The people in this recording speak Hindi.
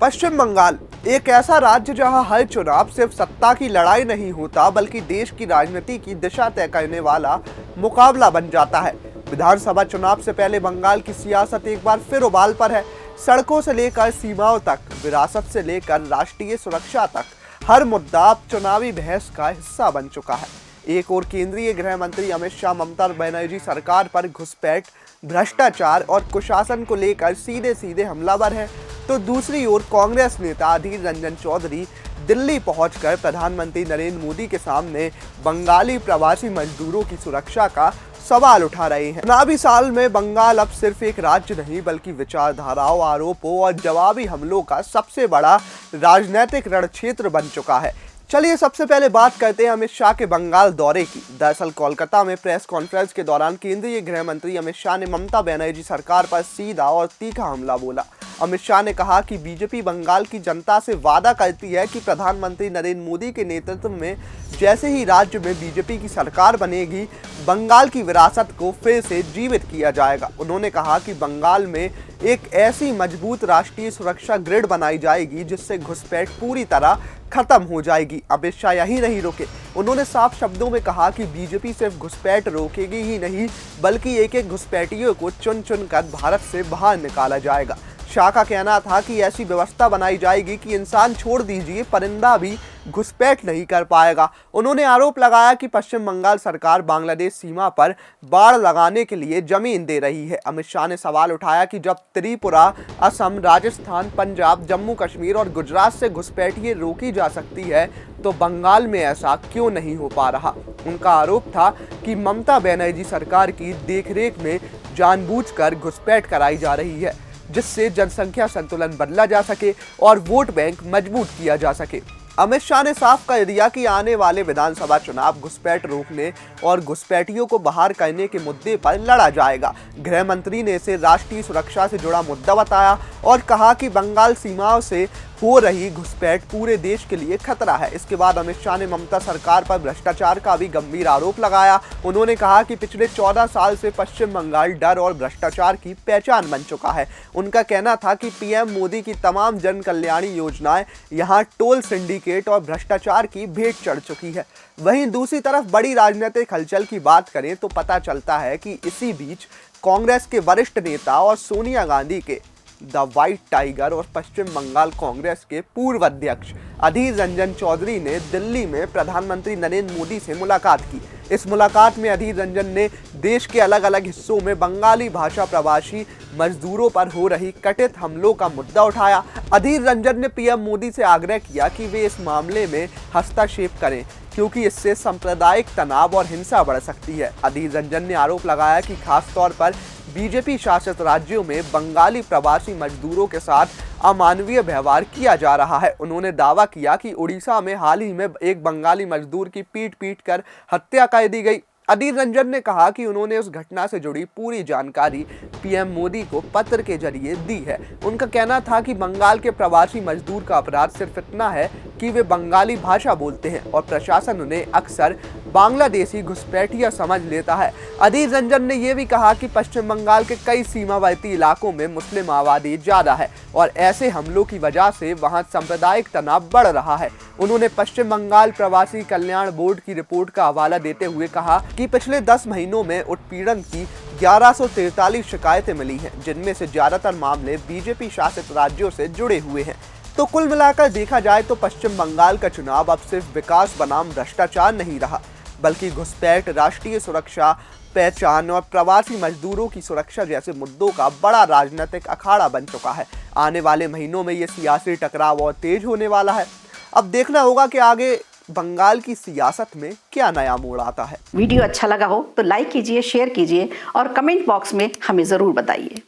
पश्चिम बंगाल एक ऐसा राज्य जहां हर चुनाव सिर्फ सत्ता की लड़ाई नहीं होता बल्कि देश की राजनीति की दिशा तय करने वाला मुकाबला बन जाता है। विधानसभा चुनाव से पहले बंगाल की सियासत एक बार फिर उबाल पर है। सड़कों से लेकर सीमाओं तक, विरासत से लेकर राष्ट्रीय सुरक्षा तक हर मुद्दा अब चुनावी बहस का हिस्सा बन चुका है। एक और केंद्रीय गृह मंत्री अमित शाह ममता बनर्जी सरकार पर घुसपैठ, भ्रष्टाचार और कुशासन को लेकर सीधे सीधे हमलावर हैं, तो दूसरी ओर कांग्रेस नेता अधीर रंजन चौधरी दिल्ली पहुंचकर प्रधानमंत्री नरेंद्र मोदी के सामने बंगाली प्रवासी मजदूरों की सुरक्षा का सवाल उठा रहे हैं। चुनावी साल में बंगाल अब सिर्फ एक राज्य नहीं बल्कि विचारधाराओं, आरोपों और जवाबी हमलों का सबसे बड़ा राजनीतिक रणक्षेत्र बन चुका है। चलिए सबसे पहले बात करते हैं अमित शाह के बंगाल दौरे की। दरअसल कोलकाता में प्रेस कॉन्फ्रेंस के दौरान केंद्रीय गृह मंत्री अमित शाह ने ममता बनर्जी सरकार पर सीधा और तीखा हमला बोला। अमित शाह ने कहा कि बीजेपी बंगाल की जनता से वादा करती है कि प्रधानमंत्री नरेंद्र मोदी के नेतृत्व में जैसे ही राज्य में बीजेपी की सरकार बनेगी, बंगाल की विरासत को फिर से जीवित किया जाएगा। उन्होंने कहा कि बंगाल में एक ऐसी मजबूत राष्ट्रीय सुरक्षा ग्रिड बनाई जाएगी जिससे घुसपैठ पूरी तरह खत्म हो जाएगी। अमित शाह यही नहीं रुके, उन्होंने साफ शब्दों में कहा कि बीजेपी सिर्फ घुसपैठ रोकेगी ही नहीं बल्कि एक एक घुसपैठियों को चुन चुन कर भारत से बाहर निकाला जाएगा। शाह का कहना था कि ऐसी व्यवस्था बनाई जाएगी कि इंसान छोड़ दीजिए, परिंदा भी घुसपैठ नहीं कर पाएगा। उन्होंने आरोप लगाया कि पश्चिम बंगाल सरकार बांग्लादेश सीमा पर बाड़ लगाने के लिए जमीन दे रही है। अमित शाह ने सवाल उठाया कि जब त्रिपुरा, असम, राजस्थान, पंजाब, जम्मू कश्मीर और गुजरात से घुसपैठिए रोकी जा सकती है तो बंगाल में ऐसा क्यों नहीं हो पा रहा। उनका आरोप था कि ममता बनर्जी सरकार की देखरेख में जानबूझकर घुसपैठ कराई जा रही है जिससे जनसंख्या संतुलन बदला जा सके और वोट बैंक मजबूत किया जा सके। अमित शाह ने साफ कर दिया कि आने वाले विधानसभा चुनाव घुसपैठ रोकने और घुसपैठियों को बाहर करने के मुद्दे पर लड़ा जाएगा। गृह मंत्री ने इसे राष्ट्रीय सुरक्षा से जुड़ा मुद्दा बताया और कहा कि बंगाल सीमाओं से हो रही घुसपैठ पूरे देश के लिए खतरा है। इसके बाद अमित शाह ने ममता सरकार पर भ्रष्टाचार का भी गंभीर आरोप लगाया। उन्होंने कहा कि पिछले 14 साल से पश्चिम बंगाल डर और भ्रष्टाचार की पहचान बन चुका है। उनका कहना था कि पीएम मोदी की तमाम जन कल्याणी योजनाएं यहां टोल सिंडिकेट और भ्रष्टाचार की भेंट चढ़ चुकी है। वहीं दूसरी तरफ बड़ी राजनीतिक हलचल की बात करें तो पता चलता है कि इसी बीच कांग्रेस के वरिष्ठ नेता और सोनिया गांधी के द व्हाइट टाइगर और पश्चिम बंगाल कांग्रेस के पूर्व अध्यक्ष अधीर रंजन चौधरी ने दिल्ली में प्रधानमंत्री नरेंद्र मोदी से मुलाकात की। इस मुलाकात में अधीर रंजन ने देश के अलग अलग हिस्सों में बंगाली भाषा प्रवासी मजदूरों पर हो रही कथित हमलों का मुद्दा उठाया। अधीर रंजन ने पीएम मोदी से आग्रह किया कि वे इस मामले में हस्तक्षेप करें क्योंकि इससे सांप्रदायिक तनाव और हिंसा बढ़ सकती है। अधीर रंजन ने आरोप लगाया कि खासतौर पर बीजेपी शासित राज्यों में बंगाली प्रवासी मजदूरों के साथ अमानवीय व्यवहार किया जा रहा है। उन्होंने दावा किया कि उड़ीसा में हाल ही में एक बंगाली मजदूर की पीट कर हत्या कर दी गई। अधीर रंजन ने कहा कि उन्होंने उस घटना से जुड़ी पूरी जानकारी पीएम मोदी को पत्र के जरिए दी है। उनका कहना था कि बंगाल के प्रवासी मजदूर का अपराध सिर्फ इतना है कि वे बंगाली भाषा बोलते हैं और प्रशासन उन्हें अक्सर बांग्लादेशी घुसपैठिया समझ लेता है। अधीर रंजन ने यह भी कहा कि पश्चिम बंगाल के कई सीमावर्ती इलाकों में मुस्लिम आबादी ज्यादा है और ऐसे हमलों की वजह से वहां सांप्रदायिक तनाव बढ़ रहा है। उन्होंने पश्चिम बंगाल प्रवासी कल्याण बोर्ड की रिपोर्ट का हवाला देते हुए कहा कि पिछले 10 महीनों में उत्पीड़न की 1143 शिकायतें मिली हैं, जिनमें से ज्यादातर मामले बीजेपी शासित राज्यों से जुड़े हुए हैं। तो कुल मिलाकर देखा जाए तो पश्चिम बंगाल का चुनाव अब सिर्फ विकास बनाम भ्रष्टाचार नहीं रहा बल्कि घुसपैठ, राष्ट्रीय सुरक्षा, पहचान और प्रवासी मजदूरों की सुरक्षा जैसे मुद्दों का बड़ा राजनीतिक अखाड़ा बन चुका है। आने वाले महीनों में ये सियासी टकराव और तेज होने वाला है। अब देखना होगा कि आगे बंगाल की सियासत में क्या नया मोड़ आता है। वीडियो अच्छा लगा हो तो लाइक कीजिए, शेयर कीजिए और कमेंट बॉक्स में हमें जरूर बताइए।